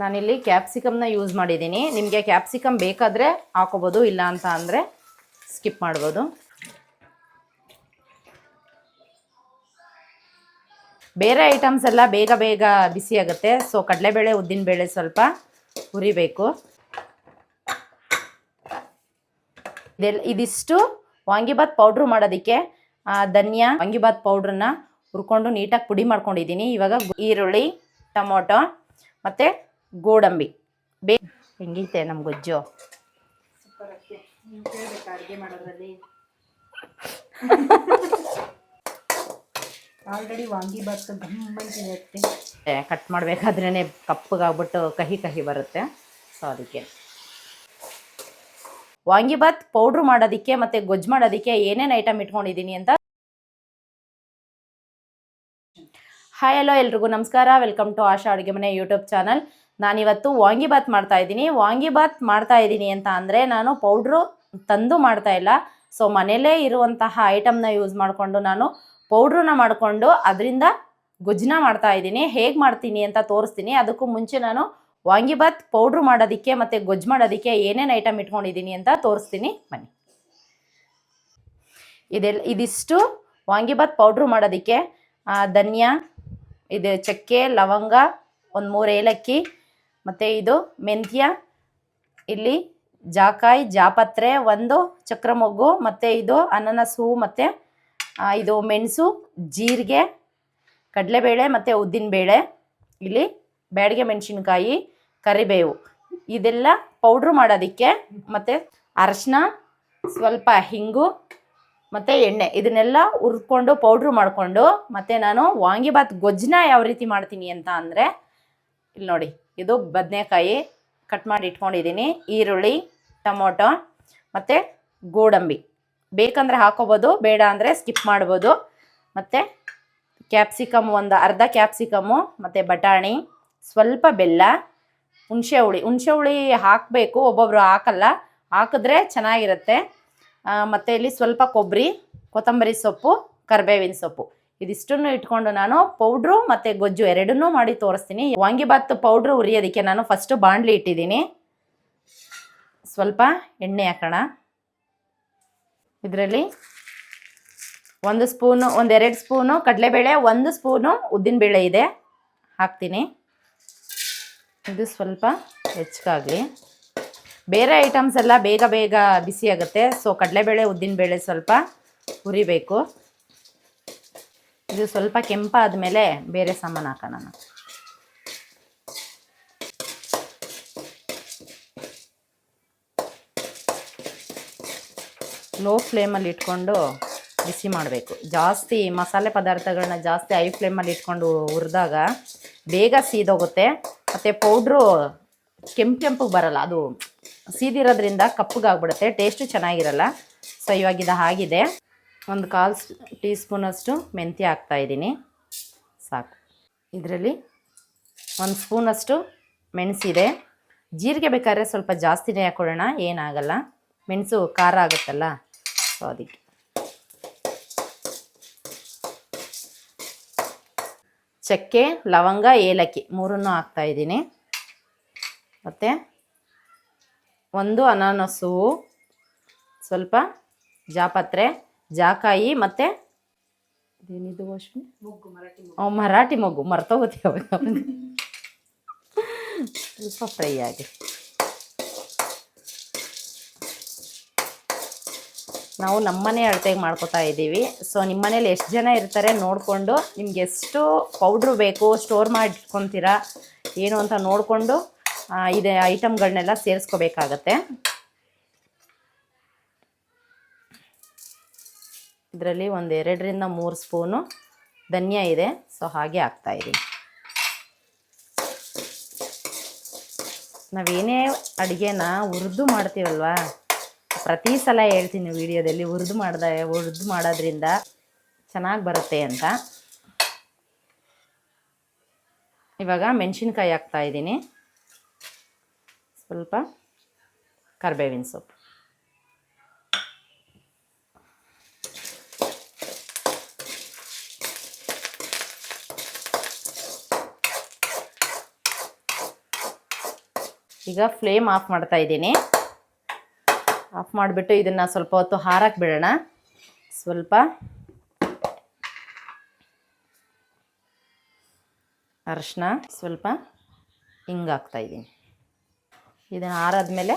ನಾನಿಲ್ಲಿ ಕ್ಯಾಪ್ಸಿಕಮ್ನ ಯೂಸ್ ಮಾಡಿದ್ದೀನಿ. ನಿಮಗೆ ಕ್ಯಾಪ್ಸಿಕಮ್ ಬೇಕಾದರೆ ಹಾಕೋಬೋದು, ಇಲ್ಲ ಅಂತ ಅಂದರೆ ಸ್ಕಿಪ್ ಮಾಡ್ಬೋದು. ಬೇರೆ ಐಟಮ್ಸ್ ಎಲ್ಲ ಬೇಗ ಬೇಗ ಬಿಸಿ ಆಗುತ್ತೆ. ಸೊ ಕಡಲೆಬೇಳೆ ಉದ್ದಿನಬೇಳೆ ಸ್ವಲ್ಪ ಹುರಿಬೇಕು. ಇದಿಷ್ಟು ವಾಂಗಿಬಾತ್ ಪೌಡ್ರು ಮಾಡೋದಕ್ಕೆ ಧನಿಯಾ ವಾಂಗಿಬಾತ್ ಪೌಡ್ರನ್ನ ಹುರ್ಕೊಂಡು ನೀಟಾಗಿ ಪುಡಿ ಮಾಡ್ಕೊಂಡಿದ್ದೀನಿ. ಇವಾಗ ಈರುಳ್ಳಿ, ಟೊಮೊಟೊ ಮತ್ತು ಗೋಡಂಬಿ ಹೆಂಗೈತೆ ನಮ್ಮ ಗೊಜ್ಜು. ಅಡುಗೆ ಮಾಡೋದ್ರಲ್ಲಿ ಆಲ್ರೆಡಿ ವಾಂಗಿಬಾತ್ ಗಮ್ಮಂತಿರುತ್ತೆ. ಕಟ್ ಮಾಡಬೇಕಾದ್ರೇ ಕಪ್ಪಗಾಗ್ಬಿಟ್ಟು ಕಹಿ ಕಹಿ ಬರುತ್ತೆ. ಸೊ ಅದಕ್ಕೆ ವಾಂಗಿಬಾತ್ ಪೌಡ್ರು ಮಾಡೋದಕ್ಕೆ ಮತ್ತು ಗೊಜ್ಜು ಮಾಡೋದಕ್ಕೆ ಏನೇನು ಐಟಮ್ ಇಟ್ಕೊಂಡಿದ್ದೀನಿ ಅಂತ. ಹಾಯ್ ಹಲೋ ಎಲ್ರಿಗೂ ನಮಸ್ಕಾರ. ವೆಲ್ಕಮ್ ಟು ಆಶಾ ಅಡುಗೆ ಮನೆ ಯೂಟ್ಯೂಬ್ ಚಾನಲ್. ನಾನಿವತ್ತು ವಾಂಗಿಬಾತ್ ಮಾಡ್ತಾಯಿದ್ದೀನಿ. ವಾಂಗಿಬಾತ್ ಮಾಡ್ತಾಯಿದ್ದೀನಿ ಅಂತ ಅಂದರೆ ನಾನು ಪೌಡ್ರು ತಂದು ಮಾಡ್ತಾಯಿಲ್ಲ. ಸೊ ಮನೆಯಲ್ಲೇ ಇರುವಂತಹ ಐಟಮ್ನ ಯೂಸ್ ಮಾಡಿಕೊಂಡು ನಾನು ಪೌಡ್ರನ್ನ ಮಾಡಿಕೊಂಡು ಅದರಿಂದ ಗೊಜ್ಜನ್ನ ಮಾಡ್ತಾಯಿದ್ದೀನಿ. ಹೇಗೆ ಮಾಡ್ತೀನಿ ಅಂತ ತೋರಿಸ್ತೀನಿ. ಅದಕ್ಕೂ ಮುಂಚೆ ನಾನು ವಾಂಗಿಬಾತ್ ಪೌಡ್ರು ಮಾಡೋದಕ್ಕೆ ಮತ್ತು ಗೊಜ್ಜು ಮಾಡೋದಕ್ಕೆ ಏನೇನು ಐಟಮ್ ಇಟ್ಕೊಂಡಿದ್ದೀನಿ ಅಂತ ತೋರಿಸ್ತೀನಿ ಬನ್ನಿ. ಇದಿಷ್ಟು ವಾಂಗಿಬಾತ್ ಪೌಡ್ರು ಮಾಡೋದಕ್ಕೆ ಧನಿಯಾ, ಇದು ಚಕ್ಕೆ, ಲವಂಗ, ಒಂದು 3 ಏಲಕ್ಕಿ, ಮತ್ತು ಇದು ಮೆಂತ್ಯ, ಇಲ್ಲಿ ಜಾಕಾಯಿ, ಜಾಪತ್ರೆ, ಒಂದು ಚಕ್ರಮೊಗ್ಗು, ಮತ್ತು ಇದು ಅನಾನಸ್ ಹೂವು, ಮತ್ತು ಇದು ಮೆಣಸು, ಜೀರಿಗೆ, ಕಡಲೆಬೇಳೆ ಮತ್ತು ಉದ್ದಿನಬೇಳೆ, ಇಲ್ಲಿ ಬ್ಯಾಡಗೆ ಮೆಣಸಿನ್ಕಾಯಿ, ಕರಿಬೇವು, ಇದೆಲ್ಲ ಪೌಡ್ರು ಮಾಡೋದಕ್ಕೆ. ಮತ್ತು ಅರಶಿನ, ಸ್ವಲ್ಪ ಹಿಂಗು ಮತ್ತು ಎಣ್ಣೆ, ಇದನ್ನೆಲ್ಲ ಹುರ್ಕೊಂಡು ಪೌಡ್ರು ಮಾಡಿಕೊಂಡು ಮತ್ತು ನಾನು ವಾಂಗಿಬಾತ್ ಗೊಜ್ಜನ್ನ ಯಾವ ರೀತಿ ಮಾಡ್ತೀನಿ ಅಂತ ಅಂದರೆ ಇಲ್ಲಿ ನೋಡಿ. ಇದು ಬದನೆಕಾಯಿ ಕಟ್ ಮಾಡಿ ಇಟ್ಕೊಂಡಿದ್ದೀನಿ, ಈರುಳ್ಳಿ, ಟೊಮೊಟೊ ಮತ್ತು ಗೋಡಂಬಿ ಬೇಕಂದರೆ ಹಾಕೋಬೋದು, ಬೇಡ ಅಂದರೆ ಸ್ಕಿಪ್ ಮಾಡ್ಬೋದು. ಮತ್ತು ಕ್ಯಾಪ್ಸಿಕಮ್, ಒಂದು ಅರ್ಧ ಕ್ಯಾಪ್ಸಿಕಮ್ಮು, ಮತ್ತು ಬಟಾಣಿ, ಸ್ವಲ್ಪ ಬೆಲ್ಲ, ಹುಣಸೆ ಹುಳಿ ಹಾಕಬೇಕು, ಒಬ್ಬೊಬ್ಬರು ಹಾಕಲ್ಲ, ಹಾಕಿದ್ರೆ ಚೆನ್ನಾಗಿರುತ್ತೆ. ಮತ್ತು ಇಲ್ಲಿ ಸ್ವಲ್ಪ ಕೊಬ್ಬರಿ, ಕೊತ್ತಂಬರಿ ಸೊಪ್ಪು, ಕರಿಬೇವಿನ ಸೊಪ್ಪು, ಇದಿಷ್ಟನ್ನು ಇಟ್ಕೊಂಡು ನಾನು ಪೌಡ್ರು ಮತ್ತು ಗೊಜ್ಜು ಎರಡನ್ನೂ ಮಾಡಿ ತೋರಿಸ್ತೀನಿ. ವಾಂಗಿಬಾತ್ ಪೌಡ್ರು ಹುರಿಯೋದಕ್ಕೆ ನಾನು ಫಸ್ಟು ಬಾಣಲಿ ಇಟ್ಟಿದ್ದೀನಿ. ಸ್ವಲ್ಪ ಎಣ್ಣೆ ಹಾಕೋಣ. ಇದರಲ್ಲಿ 1 ಸ್ಪೂನು, 1-2 ಸ್ಪೂನು ಕಡಲೆಬೇಳೆ, 1 ಸ್ಪೂನು ಉದ್ದಿನಬೇಳೆ ಇದೆ, ಹಾಕ್ತೀನಿ. ಇದು ಸ್ವಲ್ಪ ಹೆಚ್ಚಾಗಲಿ. ಬೇರೆ ಐಟಮ್ಸ್ ಎಲ್ಲ ಬೇಗ ಬೇಗ ಬಿಸಿ ಆಗುತ್ತೆ. ಸೊ ಕಡಲೆಬೇಳೆ ಉದ್ದಿನಬೇಳೆ ಸ್ವಲ್ಪ ಹುರಿಬೇಕು. ಇದು ಸ್ವಲ್ಪ ಕೆಂಪಾದ ಮೇಲೆ ಬೇರೆ ಸಾಮಾನು ಹಾಕೋಣ. ಲೋ ಫ್ಲೇಮಲ್ಲಿ ಇಟ್ಕೊಂಡು ಬಿಸಿ ಮಾಡಬೇಕು. ಜಾಸ್ತಿ ಮಸಾಲೆ ಪದಾರ್ಥಗಳನ್ನ ಜಾಸ್ತಿ ಹೈ ಫ್ಲೇಮಲ್ಲಿ ಇಟ್ಕೊಂಡು ಹುರಿದಾಗ ಬೇಗ ಸೀದೋಗುತ್ತೆ. ಮತ್ತು ಪೌಡ್ರು ಕೆಂಪು ಬರಲ್ಲ, ಅದು ಸೀದಿರೋದ್ರಿಂದ ಕಪ್ಪಗಾಗ್ಬಿಡುತ್ತೆ, ಟೇಸ್ಟು ಚೆನ್ನಾಗಿರಲ್ಲ. ಸೊ ಇವಾಗಿದು ಆಗಿದೆ. 1/4 ಟೀ ಸ್ಪೂನಷ್ಟು ಮೆಂತ್ಯ ಹಾಕ್ತಾಯಿದ್ದೀನಿ, ಸಾಕು. ಇದರಲ್ಲಿ 1 ಸ್ಪೂನಷ್ಟು ಮೆಣಸಿದೆ. ಜೀರಿಗೆ ಬೇಕಾದ್ರೆ ಸ್ವಲ್ಪ ಜಾಸ್ತಿನೇ ಹಾಕೊಳ್ಳೋಣ, ಏನಾಗಲ್ಲ, ಮೆಣಸು ಖಾರ ಆಗುತ್ತಲ್ಲ, ಸೊ ಅದಕ್ಕೆ. ಚಕ್ಕೆ, ಲವಂಗ, ಏಲಕ್ಕಿ 3 ಹಾಕ್ತಾಯಿದ್ದೀನಿ. ಮತ್ತು 1 ಅನಾನಸು, ಸ್ವಲ್ಪ ಜಾಪತ್ರೆ, ಜಾಕಾಯಿ, ಮತ್ತು ಇದೇನಿದು ಅಶ್ವಿನಿ, ಮರಾಠಿ ಮೊಗ್ಗು, ಮರ್ತೋಗುತ್ತೆ ಅವಾಗ. ಸ್ವಲ್ಪ ಫ್ರೈ ಆಗಿ. ನಾವು ನಮ್ಮನೆ ಅಳತೆಗೆ ಮಾಡ್ಕೋತಾ ಇದ್ದೀವಿ. ಸೊ ನಿಮ್ಮ ಮನೇಲಿ ಎಷ್ಟು ಜನ ಇರ್ತಾರೆ ನೋಡಿಕೊಂಡು, ನಿಮ್ಗೆ ಎಷ್ಟು ಪೌಡ್ರು ಬೇಕು, ಸ್ಟೋರ್ ಮಾಡಿ ಇಟ್ಕೊತೀರಾ ಏನು ಅಂತ ನೋಡಿಕೊಂಡು ಇದೆ ಐಟಮ್ಗಳನ್ನೆಲ್ಲ ಸೇರಿಸ್ಕೋಬೇಕಾಗತ್ತೆ. ಇದರಲ್ಲಿ 2-3 ಸ್ಪೂನು ಧನಿಯಾ ಇದೆ, ಸೊ ಹಾಗೆ ಹಾಕ್ತಾಯಿದ್ದೀನಿ. ನಾವೇನೇ ಅಡುಗೆನ ಹುರಿದು ಮಾಡ್ತೀವಲ್ವ, ಪ್ರತಿ ಸಲ ಹೇಳ್ತೀನಿ ವಿಡಿಯೋದಲ್ಲಿ, ಹುರಿದು ಮಾಡೋದ್ರಿಂದ ಚೆನ್ನಾಗಿ ಬರುತ್ತೆ ಅಂತ. ಇವಾಗ ಮೆಣಸಿನ್ಕಾಯಿ ಹಾಕ್ತಾಯಿದ್ದೀನಿ, ಸ್ವಲ್ಪ ಕರಿಬೇವಿನ ಸೊಪ್ಪು, ಈಗ ಫ್ಲೇಮ್ ಆಫ್ ಮಾಡ್ತಾ ಇದ್ದೀನಿ. ಆಫ್ ಮಾಡಿಬಿಟ್ಟು ಇದನ್ನು ಸ್ವಲ್ಪ ಹೊತ್ತು ಹಾರಕ್ಕೆ ಬಿಡೋಣ. ಸ್ವಲ್ಪ ಅರಿಶಿನ, ಸ್ವಲ್ಪ ಹಿಂಗೆ ಹಾಕ್ತಾಯಿದ್ದೀನಿ. ಇದನ್ನು ಆರಾದ್ಮೇಲೆ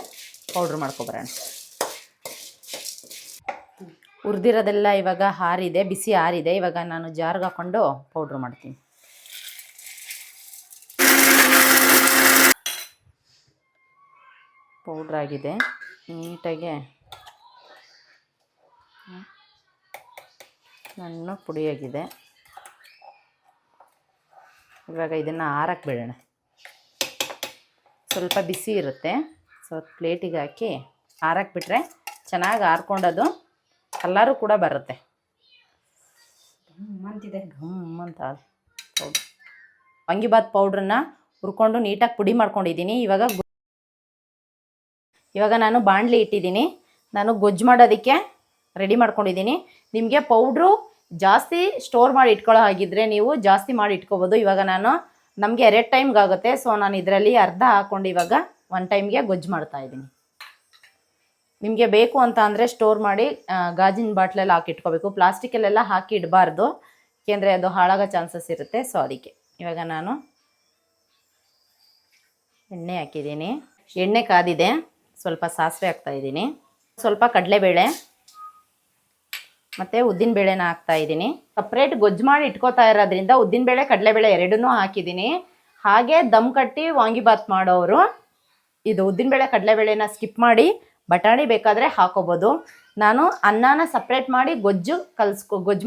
ಪೌಡ್ರ್ ಮಾಡ್ಕೊಬರೋಣ. ಹುರಿದಿರೋದೆಲ್ಲ ಇವಾಗ ಆರಿದೆ, ಬಿಸಿ ಆರಿದೆ. ಇವಾಗ ನಾನು ಜಾರ್ಗೆ ಹಾಕ್ಕೊಂಡು ಪೌಡ್ರ್ ಮಾಡ್ತೀನಿ. ಪೌಡ್ರಾಗಿದೆ, ನೀಟಾಗಿ ಸಣ್ಣ ಪುಡಿಯಾಗಿದೆ. ಇವಾಗ ಇದನ್ನು ಆರಕ್ಕೆ ಬಿಡೋಣ. ಸ್ವಲ್ಪ ಬಿಸಿ ಇರುತ್ತೆ, ಸ್ವಲ್ಪ ಪ್ಲೇಟಿಗೆ ಹಾಕಿ ಆರಕ್ಕೆ ಬಿಟ್ಟರೆ ಚೆನ್ನಾಗಿ ಆರ್ಕೊಂಡದು ಕಲ್ಲರು ಕೂಡ ಬರುತ್ತೆ. ಅಂತಿದೆ ಅಂತ ಪೌಡ್ರ್, ವಾಂಗಿಬಾತ್ ಪೌಡ್ರನ್ನ ಹುರ್ಕೊಂಡು ನೀಟಾಗಿ ಪುಡಿ ಮಾಡ್ಕೊಂಡಿದ್ದೀನಿ. ಇವಾಗ ನಾನು ಬಾಣಲಿ ಇಟ್ಟಿದ್ದೀನಿ. ನಾನು ಗೊಜ್ಜು ಮಾಡೋದಕ್ಕೆ ರೆಡಿ ಮಾಡ್ಕೊಂಡಿದ್ದೀನಿ. ನಿಮಗೆ ಪೌಡ್ರು ಜಾಸ್ತಿ ಸ್ಟೋರ್ ಮಾಡಿ ಇಟ್ಕೊಳ್ಳೋ ಹಾಗಿದ್ರೆ ನೀವು ಜಾಸ್ತಿ ಮಾಡಿ ಇಟ್ಕೋಬೋದು. ಇವಾಗ ನಮಗೆ 2 ಟೈಮ್ಗೆ ಆಗುತ್ತೆ. ಸೊ ನಾನು ಇದರಲ್ಲಿ ಅರ್ಧ ಹಾಕ್ಕೊಂಡು ಇವಾಗ 1 ಟೈಮ್ಗೆ ಗೊಜ್ಜು ಮಾಡ್ತಾಯಿದ್ದೀನಿ. ನಿಮಗೆ ಬೇಕು ಅಂತ ಅಂದರೆ ಸ್ಟೋರ್ ಮಾಡಿ ಗಾಜಿನ ಬಾಟ್ಲೆಲ್ಲ ಹಾಕಿ ಇಟ್ಕೋಬೇಕು. ಪ್ಲಾಸ್ಟಿಕಲ್ಲೆಲ್ಲ ಹಾಕಿ ಇಡಬಾರ್ದು, ಏಕೆಂದರೆ ಅದು ಹಾಳಾಗೋ ಚಾನ್ಸಸ್ ಇರುತ್ತೆ. ಸೊ ಅದಕ್ಕೆ ಇವಾಗ ನಾನು ಎಣ್ಣೆ ಹಾಕಿದ್ದೀನಿ. ಎಣ್ಣೆ ಕಾದಿದೆ, ಸ್ವಲ್ಪ ಸಾಸಿವೆ ಹಾಕ್ತಾಯಿದ್ದೀನಿ, ಸ್ವಲ್ಪ ಕಡಲೆಬೇಳೆ ಮತ್ತು ಉದ್ದಿನಬೇಳೆನ ಹಾಕ್ತಾಯಿದ್ದೀನಿ. ಸಪ್ರೇಟ್ ಗೊಜ್ಜು ಮಾಡಿ ಇಟ್ಕೋತಾ ಇರೋದ್ರಿಂದ ಉದ್ದಿನಬೇಳೆ ಕಡಲೆಬೇಳೆ ಎರಡನ್ನೂ ಹಾಕಿದ್ದೀನಿ. ಹಾಗೆ ದಮ್ ಕಟ್ಟಿ ವಾಂಗಿಬಾತ್ ಮಾಡೋರು ಇದು ಉದ್ದಿನಬೇಳೆ ಕಡಲೆಬೇಳೆನ ಸ್ಕಿಪ್ ಮಾಡಿ ಬಟಾಣಿ ಬೇಕಾದರೆ ಹಾಕೋಬೋದು. ನಾನು ಅನ್ನನ ಸಪ್ರೇಟ್ ಮಾಡಿ ಗೊಜ್ಜು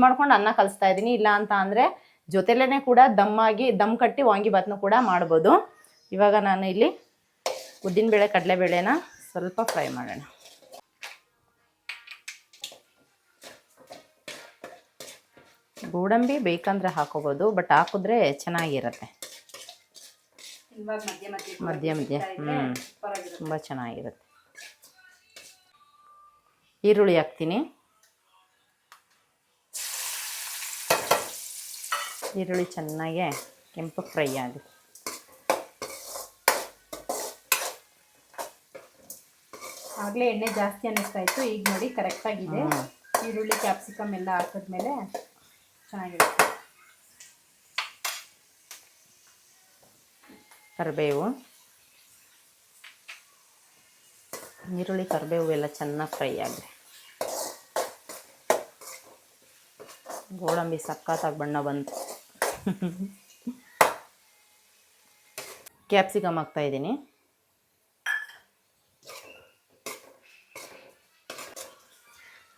ಮಾಡ್ಕೊಂಡು ಅನ್ನ ಕಲಿಸ್ತಾ ಇದ್ದೀನಿ. ಇಲ್ಲ ಅಂತ ಅಂದರೆ ಜೊತೆಲೇ ಕೂಡ ದಮ್ ಕಟ್ಟಿ ವಾಂಗಿಬಾತ್ನೂ ಕೂಡ ಮಾಡ್ಬೋದು. ಇವಾಗ ನಾನು ಇಲ್ಲಿ ಉದ್ದಿನಬೇಳೆ ಕಡಲೆಬೇಳೆನ ಸ್ವಲ್ಪ ಫ್ರೈ ಮಾಡೋಣ. ಗೋಡಂಬಿ ಬೇಕಂದರೆ ಹಾಕೋಬೋದು, ಬಟ್ ಹಾಕಿದ್ರೆ ಚೆನ್ನಾಗಿರುತ್ತೆ. ಮಧ್ಯ ತುಂಬ ಚೆನ್ನಾಗಿರುತ್ತೆ. ಈರುಳ್ಳಿ ಹಾಕ್ತೀನಿ. ಈರುಳ್ಳಿ ಚೆನ್ನಾಗಿ ಕೆಂಪು ಫ್ರೈ ಆಗುತ್ತೆ. ಆಗಲೇ ಎಣ್ಣೆ ಜಾಸ್ತಿ ಅನ್ನಿಸ್ತಾ ಇತ್ತು, ಈಗ ನೋಡಿ ಕರೆಕ್ಟಾಗಿದೆ. ಈರುಳ್ಳಿ ಕ್ಯಾಪ್ಸಿಕಮ್ ಎಲ್ಲ ಹಾಕಿದ್ಮೇಲೆ ಚೆನ್ನಾಗಿರುತ್ತೆ. ಕರಿಬೇವು, ಈರುಳ್ಳಿ ಕರಿಬೇವು ಎಲ್ಲ ಚೆನ್ನಾಗಿ ಫ್ರೈ ಆಗಿದೆ. ಗೋಡಂಬಿ ಸಕ್ಕತ್ತಾಗಿ ಬಣ್ಣ ಬಂತು. ಕ್ಯಾಪ್ಸಿಕಮ್ ಹಾಕ್ತಾಯಿದ್ದೀನಿ.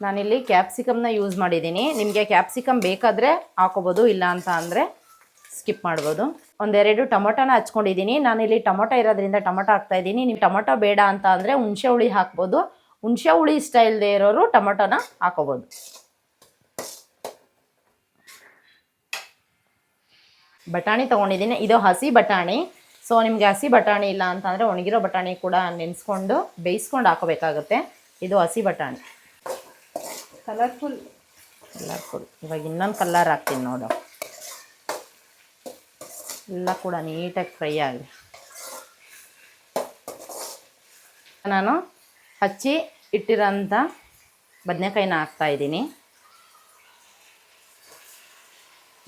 ನಾನಿಲ್ಲಿ ಕ್ಯಾಪ್ಸಿಕಮ್ನ ಯೂಸ್ ಮಾಡಿದ್ದೀನಿ. ನಿಮಗೆ ಕ್ಯಾಪ್ಸಿಕಮ್ ಬೇಕಾದರೆ ಹಾಕೋಬೋದು, ಇಲ್ಲ ಅಂತ ಅಂದರೆ ಸ್ಕಿಪ್ ಮಾಡ್ಬೋದು. 1-2 ಟೊಮೊಟೊನ ಹಚ್ಕೊಂಡಿದ್ದೀನಿ. ನಾನಿಲ್ಲಿ ಟೊಮೊಟೊ ಇರೋದ್ರಿಂದ ಟೊಮೊಟೊ ಹಾಕ್ತಾಯಿದ್ದೀನಿ. ನೀವು ಟೊಮೊಟೊ ಬೇಡ ಅಂತ ಅಂದರೆ ಹುಣಸೆ ಹುಳಿ ಹಾಕ್ಬೋದು. ಹುಣಸೆ ಹುಳಿ ಇಷ್ಟ ಇಲ್ಲದೆ ಇರೋರು ಟೊಮೊಟೊನ ಹಾಕೋಬೋದು. ಬಟಾಣಿ ತೊಗೊಂಡಿದ್ದೀನಿ, ಇದು ಹಸಿ ಬಟಾಣಿ. ಸೊ ನಿಮಗೆ ಹಸಿ ಬಟಾಣಿ ಇಲ್ಲ ಅಂತಂದರೆ ಒಣಗಿರೋ ಬಟಾಣಿ ಕೂಡ ನೆನೆಸ್ಕೊಂಡು ಬೇಯಿಸ್ಕೊಂಡು ಹಾಕೋಬೇಕಾಗುತ್ತೆ. ಇದು ಹಸಿ ಬಟಾಣಿ. ಕಲರ್ಫುಲ್. ಇವಾಗ ಇನ್ನೊಂದು ಕಲರ್ ಹಾಕ್ತೀನಿ ನೋಡು. ಎಲ್ಲ ಕೂಡ ನೀಟಾಗಿ ಫ್ರೈ ಆಗಲಿ. ನಾನು ಹಚ್ಚಿ ಇಟ್ಟಿರೋಂಥ ಬದನೆಕಾಯಿನ ಹಾಕ್ತಾಯಿದ್ದೀನಿ.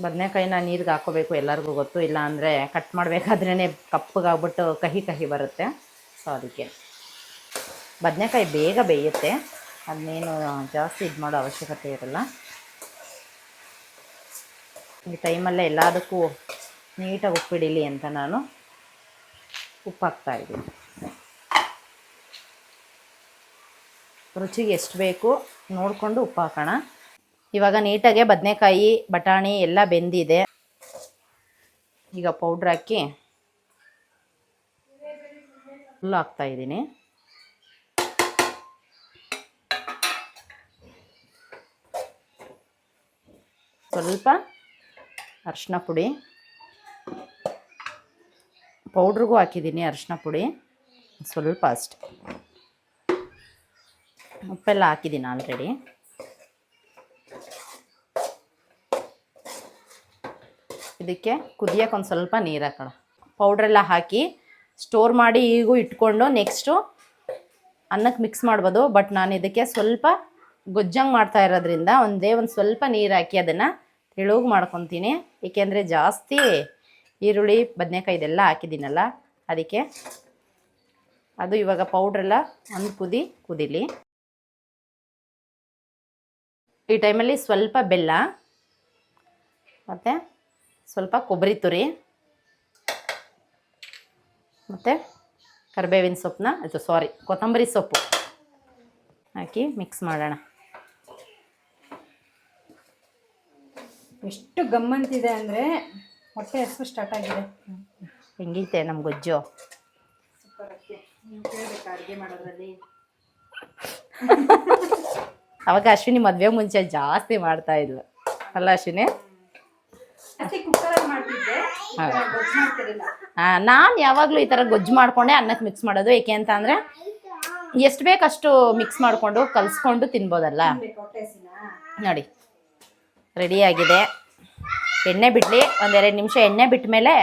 ಬದನೆಕಾಯಿನ ನೀರಿಗೆ ಹಾಕೋಬೇಕು, ಎಲ್ಲರಿಗೂ ಗೊತ್ತು. ಇಲ್ಲ ಅಂದರೆ ಕಟ್ ಮಾಡಬೇಕಾದ್ರೇ ಕಪ್ಪಗಾಗ್ಬಿಟ್ಟು ಕಹಿ ಬರುತ್ತೆ. ಸೊ ಅದಕ್ಕೆ ಬದನೆಕಾಯಿ ಬೇಗ ಬೇಯುತ್ತೆ, ಅದನ್ನೇನು ಜಾಸ್ತಿ ಇದು ಮಾಡೋ ಅವಶ್ಯಕತೆ ಇರಲ್ಲ. ಈ ಟೈಮಲ್ಲೇ ಎಲ್ಲದಕ್ಕೂ ನೀಟಾಗಿ ಉಪ್ಪಿಡಿಲಿ ಅಂತ ನಾನು ಉಪ್ಪು ಹಾಕ್ತಾಯಿದ್ದೀನಿ. ರುಚಿಗೆ ಎಷ್ಟು ಬೇಕು ನೋಡಿಕೊಂಡು ಉಪ್ಪು ಹಾಕೋಣ. ಇವಾಗ ನೀಟಾಗೆ ಬದನೆಕಾಯಿ ಬಟಾಣಿ ಎಲ್ಲ ಬೆಂದಿದೆ. ಈಗ ಪೌಡ್ರ್ ಹಾಕಿ ಫುಲ್ಲು ಹಾಕ್ತಾಯಿದ್ದೀನಿ. ಸ್ವಲ್ಪ ಅರಿಶಿನ ಪುಡಿ, ಪೌಡ್ರಿಗೂ ಹಾಕಿದ್ದೀನಿ ಅರಿಶಿನ ಪುಡಿ ಸ್ವಲ್ಪ ಅಷ್ಟೆ. ಉಪ್ಪೆಲ್ಲ ಹಾಕಿದ್ದೀನಿ ಆಲ್ರೆಡಿ. ಇದಕ್ಕೆ ಕುದಿಯೋಕೆ ಒಂದು ಸ್ವಲ್ಪ ನೀರು ಹಾಕೋಣ. ಪೌಡ್ರೆಲ್ಲ ಹಾಕಿ ಸ್ಟೋರ್ ಮಾಡಿ ಈಗೂ ಇಟ್ಕೊಂಡು ನೆಕ್ಸ್ಟು ಅನ್ನಕ್ಕೆ ಮಿಕ್ಸ್ ಮಾಡ್ಬೋದು. ಬಟ್ ನಾನು ಇದಕ್ಕೆ ಸ್ವಲ್ಪ ಗೊಜ್ಜಂಗೆ ಮಾಡ್ತಾ ಇರೋದ್ರಿಂದ ಒಂದು ಸ್ವಲ್ಪ ನೀರು ಹಾಕಿ ಅದನ್ನು ತೆಳುಗೆ ಮಾಡ್ಕೊತೀನಿ. ಏಕೆಂದರೆ ಜಾಸ್ತಿ ಈರುಳ್ಳಿ ಬದನೆಕಾಯಿ ಇದೆಲ್ಲ ಹಾಕಿದ್ದೀನಲ್ಲ ಅದಕ್ಕೆ. ಅದು ಇವಾಗ ಪೌಡ್ರೆಲ್ಲ ಒಂದು ಕುದೀಲಿ. ಈ ಟೈಮಲ್ಲಿ ಸ್ವಲ್ಪ ಬೆಲ್ಲ ಮತ್ತು ಸ್ವಲ್ಪ ಕೊಬ್ಬರಿ ತುರಿ ಮತ್ತು ಕರಿಬೇವಿನ ಸೊಪ್ಪನ್ನ ಕೊತ್ತಂಬರಿ ಸೊಪ್ಪು ಹಾಕಿ ಮಿಕ್ಸ್ ಮಾಡೋಣ. ಎಷ್ಟು ಗಮ್ಮಂತಿದೆ ಅಂದರೆ ಹೊಟ್ಟೆ ಹಸಿವು ಸ್ಟಾರ್ಟ್ ಆಗಿದೆ. ಹೆಂಗೈತೆ ನಮ್ಮ ಗೊಜ್ಜು? ಸೂಪರ್ ಆಗ್ತದೆ. ನೀವು ಕೇಳಬೇಕಾ ಅಡುಗೆ ಮಾಡೋದ್ರಲ್ಲಿ? ಅವಾಗ ಅಶ್ವಿನಿ ಮದುವೆ ಮುಂಚೆ ಜಾಸ್ತಿ ಮಾಡ್ತಾ ಇದ್ಲು ಅಲ್ಲ ಅಶ್ವಿನಿ? ಕುಕ್ಕರಲ್ಲಿ ಮಾಡ್ತಿದ್ದೆ, ಗೊಜ್ಜು ಮಾಡ್ತಿರಲಿಲ್ಲ. ನಾನು ಯಾವಾಗಲೂ ಈ ಥರ ಗೊಜ್ಜು ಮಾಡಿಕೊಂಡೆ ಅನ್ನಕ್ಕೆ ಮಿಕ್ಸ್ ಮಾಡೋದು. ಏಕೆ ಅಂತ ಅಂದರೆ ಎಷ್ಟು ಬೇಕಷ್ಟು ಮಿಕ್ಸ್ ಮಾಡಿಕೊಂಡು ಕಲಿಸ್ಕೊಂಡು ತಿನ್ಬೋದಲ್ಲ. ನೋಡಿ ರೆಡಿಯಾಗಿದೆ. ಎಣ್ಣೆ ಬಿಡಲಿ, 1-2 ನಿಮಿಷ ಎಣ್ಣೆ ಬಿಟ್ಟ ಮೇಲೆ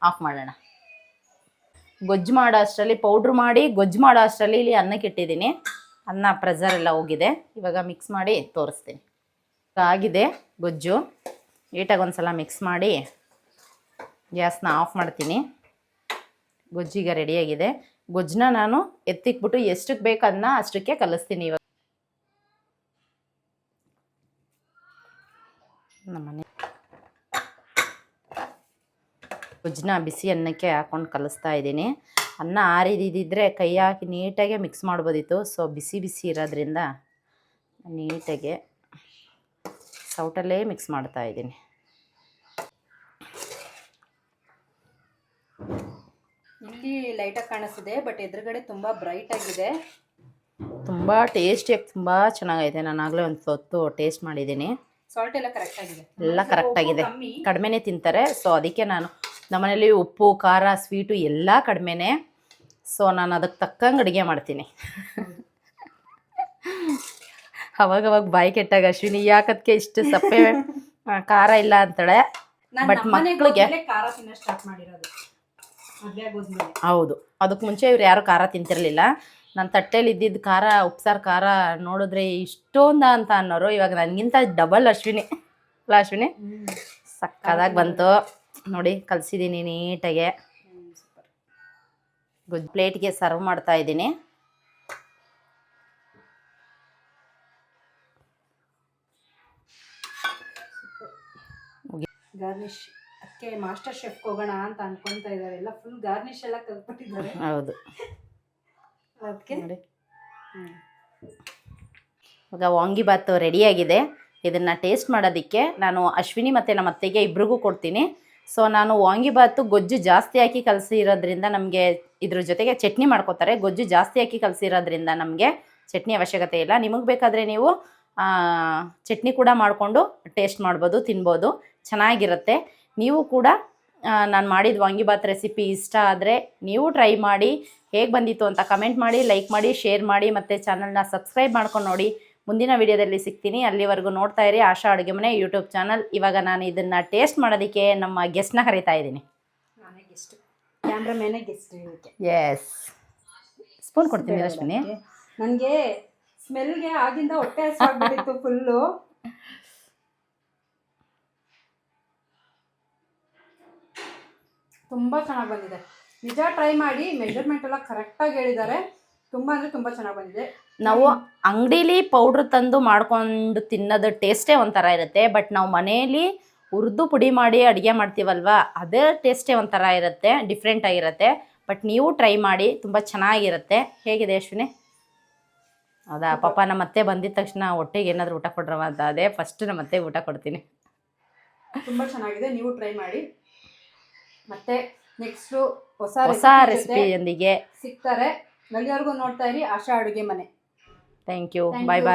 ಆಫ್ ಮಾಡೋಣ. ಗೊಜ್ಜು ಮಾಡೋ ಅಷ್ಟರಲ್ಲಿ ಪೌಡ್ರ್ ಮಾಡಿ ಗೊಜ್ಜು ಮಾಡೋ ಅಷ್ಟರಲ್ಲಿ ಇಲ್ಲಿ ಅನ್ನಕ್ಕೆ ಇಟ್ಟಿದ್ದೀನಿ. ಅನ್ನ ಪ್ರೆಸರ್ ಎಲ್ಲ ಹೋಗಿದೆ. ಇವಾಗ ಮಿಕ್ಸ್ ಮಾಡಿ ತೋರಿಸ್ತೀನಿ. ಆಗಿದೆ ಗೊಜ್ಜು. ನೀಟಾಗಿ ಒಂದು ಸಲ ಮಿಕ್ಸ್ ಮಾಡಿ ಗ್ಯಾಸ್ನ ಆಫ್ ಮಾಡ್ತೀನಿ. ಗೊಜ್ಜೀಗ ರೆಡಿಯಾಗಿದೆ. ಗೊಜ್ಜನ್ನ ನಾನು ಎತ್ತಿಕ್ಬಿಟ್ಟು ಎಷ್ಟಕ್ಕೆ ಬೇಕು ಅದನ್ನ ಅಷ್ಟಕ್ಕೆ ಕಲಿಸ್ತೀನಿ. ಇವಾಗ ನಮ್ಮನೆ ಗೊಜ್ಜನ್ನ ಬಿಸಿ ಅನ್ನಕ್ಕೆ ಹಾಕ್ಕೊಂಡು ಕಲಿಸ್ತಾ ಇದ್ದೀನಿ. ಅನ್ನ ಆರಿದಿದ್ದರೆ ಕೈ ಹಾಕಿ ನೀಟಾಗೆ ಮಿಕ್ಸ್ ಮಾಡ್ಬೋದಿತ್ತು. ಸೊ ಬಿಸಿ ಇರೋದ್ರಿಂದ ನೀಟಾಗೆ ಸೌಟಲ್ಲೇ ಮಿಕ್ಸ್ ಮಾಡ್ತಾ ಇದ್ದೀನಿ. ಇಲ್ಲಿ ಲೈಟಾಗಿ ಕಾಣಿಸ್ತಿದೆ, ಬಟ್ ಎದುರುಗಡೆ ತುಂಬ ಬ್ರೈಟ್ ಆಗಿದೆ. ತುಂಬ ಟೇಸ್ಟಿಯಾಗಿ ತುಂಬ ಚೆನ್ನಾಗೈತೆ. ನಾನು ಆಗಲೇ ಒಂದು ಹೊತ್ತು ಟೇಸ್ಟ್ ಮಾಡಿದ್ದೀನಿ. ಸಾಲ್ಟ್ ಎಲ್ಲ ಕರೆಕ್ಟ್ ಆಗಿದೆ, ಎಲ್ಲ ಕರೆಕ್ಟಾಗಿದೆ. ಕಡಿಮೆನೇ ತಿಂತಾರೆ. ಸೊ ಅದಕ್ಕೆ ನಾನು ನಮ್ಮನೇಲಿ ಉಪ್ಪು ಖಾರ ಸ್ವೀಟು ಎಲ್ಲ ಕಡಿಮೆನೇ. ಸೊ ನಾನು ಅದಕ್ಕೆ ತಕ್ಕಂಗೆ ಅಡುಗೆ ಮಾಡ್ತೀನಿ. ಅವಾಗವಾಗ ಬಾಯಿ ಕೆಟ್ಟಾಗ ಅಶ್ವಿನಿ ಯಾಕದಕ್ಕೆ ಇಷ್ಟು ಸಪ್ಪೆ ಖಾರ ಇಲ್ಲ ಅಂತಾಳೆ. ಬಟ್ ಮಕ್ಕಳಿಗೆ ಖಾರ ತಿನ್ನೋ ಸ್ಟಾರ್ಟ್ ಮಾಡಿರೋದು ಹೌದು. ಅದಕ್ಕೆ ಮುಂಚೆ ಇವ್ರು ಯಾರು ಖಾರ ತಿಂತಿರಲಿಲ್ಲ. ನನ್ನ ತಟ್ಟೆಲಿ ಇದ್ದಿದ್ದು ಖಾರ ಉಪ್ಸಾರು ಖಾರ ನೋಡಿದ್ರೆ ಇಷ್ಟೊಂದ ಅಂತ ಅನ್ನೋರು. ಇವಾಗ ನನಗಿಂತ ಡಬಲ್ ಅಶ್ವಿನಿ ಅಲ್ಲ ಅಶ್ವಿನಿ? ಸಕ್ಕದಾಗಿ ಬಂತು ನೋಡಿ. ಕಲಸಿದ್ದೀನಿ ನೀಟಾಗೆ. ಗೊಜ್ಜು ಪ್ಲೇಟ್ಗೆ ಸರ್ವ್ ಮಾಡ್ತಾ ಇದ್ದೀನಿ. ಗಾರ್ನಿಶ್ ಅದಕ್ಕೆ ಮಾಸ್ಟರ್ ಶೆಫ್ಗೆ ಹೋಗೋಣ ಅಂತ ಅನ್ಕೊಂತಾ ಇದ್ದಾರೆ. ಎಲ್ಲ ಫುಲ್ ಗಾರ್ನಿಶ್ ಎಲ್ಲ ಕಲ್ತ್ಬಿಟ್ಟಿದ್ದಾರೆ. ಹೌದು ಅದಕ್ಕೆ ನೋಡಿ. ಇವಾಗ ವಾಂಗಿಬಾತ್ ರೆಡಿಯಾಗಿದೆ. ಇದನ್ನು ಟೇಸ್ಟ್ ಮಾಡೋದಕ್ಕೆ ನಾನು ಅಶ್ವಿನಿ ಮತ್ತು ನಮ್ಮ ಅತ್ತೆಗೆ ಇಬ್ರಿಗೂ ಕೊಡ್ತೀನಿ. ಸೊ ನಾನು ವಾಂಗಿಬಾತು ಗೊಜ್ಜು ಜಾಸ್ತಿ ಹಾಕಿ ಕಲಸಿರೋದ್ರಿಂದ ನಮಗೆ ಇದ್ರ ಜೊತೆಗೆ ಚಟ್ನಿ ಮಾಡ್ಕೋತಾರೆ. ಗೊಜ್ಜು ಜಾಸ್ತಿ ಹಾಕಿ ಕಲಸಿರೋದ್ರಿಂದ ನಮಗೆ ಚಟ್ನಿ ಅವಶ್ಯಕತೆ ಇಲ್ಲ. ನಿಮಗೆ ಬೇಕಾದರೆ ನೀವು ಚಟ್ನಿ ಕೂಡ ಮಾಡಿಕೊಂಡು ಟೇಸ್ಟ್ ಮಾಡ್ಬೋದು, ತಿನ್ಬೋದು, ಚೆನ್ನಾಗಿರುತ್ತೆ. ನೀವು ಕೂಡ ನಾನು ಮಾಡಿದ ವಾಂಗಿಬಾತ್ ರೆಸಿಪಿ ಇಷ್ಟ ಆದರೆ ನೀವು ಟ್ರೈ ಮಾಡಿ ಹೇಗೆ ಬಂದಿತ್ತು ಅಂತ ಕಮೆಂಟ್ ಮಾಡಿ, ಲೈಕ್ ಮಾಡಿ, ಶೇರ್ ಮಾಡಿ ಮತ್ತು ಚಾನಲ್ನ ಸಬ್ಸ್ಕ್ರೈಬ್ ಮಾಡ್ಕೊಂಡು ನೋಡಿ. ಮುಂದಿನ ವಿಡಿಯೋದಲ್ಲಿ ಸಿಗ್ತೀನಿ. ಅಲ್ಲಿವರೆಗೂ ನೋಡ್ತಾ ಇರಿ ಆಶಾ ಅಡುಗೆ ಮನೆ ಯೂಟ್ಯೂಬ್ ಚಾನಲ್. ಇವಾಗ ನಾನು ಇದನ್ನು ಟೇಸ್ಟ್ ಮಾಡೋದಕ್ಕೆ ನಮ್ಮ ಗೆಸ್ಟ್ನ ಕರೀತಾ ಇದ್ದೀನಿ. ನಾನೇ ಗೆಸ್ಟ್, ಕ್ಯಾಮ್ರಾಮೇನೇ ಗೆಸ್ಟ್. ಎಸ್, ಸ್ಪೂನ್ ಕೊಡ್ತೀನಿ ಅಶ್ವಿನಿ. ನನಗೆ ಸ್ಮೆಲ್ಗೆ ಆಗಿಂದ ಹೊಟ್ಟೆ ಹಸಿವಾಗ್ಬಿಟ್ಟಿತ್ತು ಫುಲ್ಲು. ತುಂಬ ಚೆನ್ನಾಗಿ ಬಂದಿದೆ. ನಿಜ ಟ್ರೈ ಮಾಡಿ. ಮೆಜರ್ಮೆಂಟ್ ಎಲ್ಲ ಕರೆಕ್ಟಾಗಿ ಹೇಳಿದ್ದಾರೆ. ತುಂಬ ಅಂದರೆ ತುಂಬ ಚೆನ್ನಾಗಿ ಬಂದಿದೆ. ನಾವು ಅಂಗಡೀಲಿ ಪೌಡ್ರ್ ತಂದು ಮಾಡ್ಕೊಂಡು ತಿನ್ನೋದು ಟೇಸ್ಟೇ ಒಂಥರ ಇರುತ್ತೆ. ಬಟ್ ನಾವು ಮನೆಯಲ್ಲಿ ಹುರಿದು ಪುಡಿ ಮಾಡಿ ಅಡುಗೆ ಮಾಡ್ತೀವಲ್ವ, ಅದೇ ಟೇಸ್ಟೇ ಒಂಥರ ಇರುತ್ತೆ, ಡಿಫ್ರೆಂಟ್ ಆಗಿರುತ್ತೆ. ಬಟ್ ನೀವು ಟ್ರೈ ಮಾಡಿ, ತುಂಬ ಚೆನ್ನಾಗಿರುತ್ತೆ. ಹೇಗಿದೆ ಅಶ್ವಿನಿ? ಹೌದಾ? ಪಾಪ ನಮ್ಮ ಅತ್ತೆ ಬಂದಿದ ತಕ್ಷಣ ಹೊಟ್ಟೆಗೆ ಏನಾದರೂ ಊಟ ಕೊಡ್ರವ ಅಂತ ಅದೇ ಫಸ್ಟ್ ನಮ್ಮ ಅತ್ತೆಗೆ ಊಟ ಕೊಡ್ತೀನಿ. ತುಂಬ ಚೆನ್ನಾಗಿದೆ, ನೀವು ಟ್ರೈ ಮಾಡಿ. ಮತ್ತೆ ನೆಕ್ಸ್ಟು ಹೊಸ ರೆಸಿಪಿಯೊಂದಿಗೆ ಸಿಗ್ತಾರೆ. ಅಲ್ಲಿವರೆಗೂ ನೋಡ್ತಾ ಇರಿ ಆಶಾ ಅಡುಗೆ ಮನೆ. Thank you. Bye bye.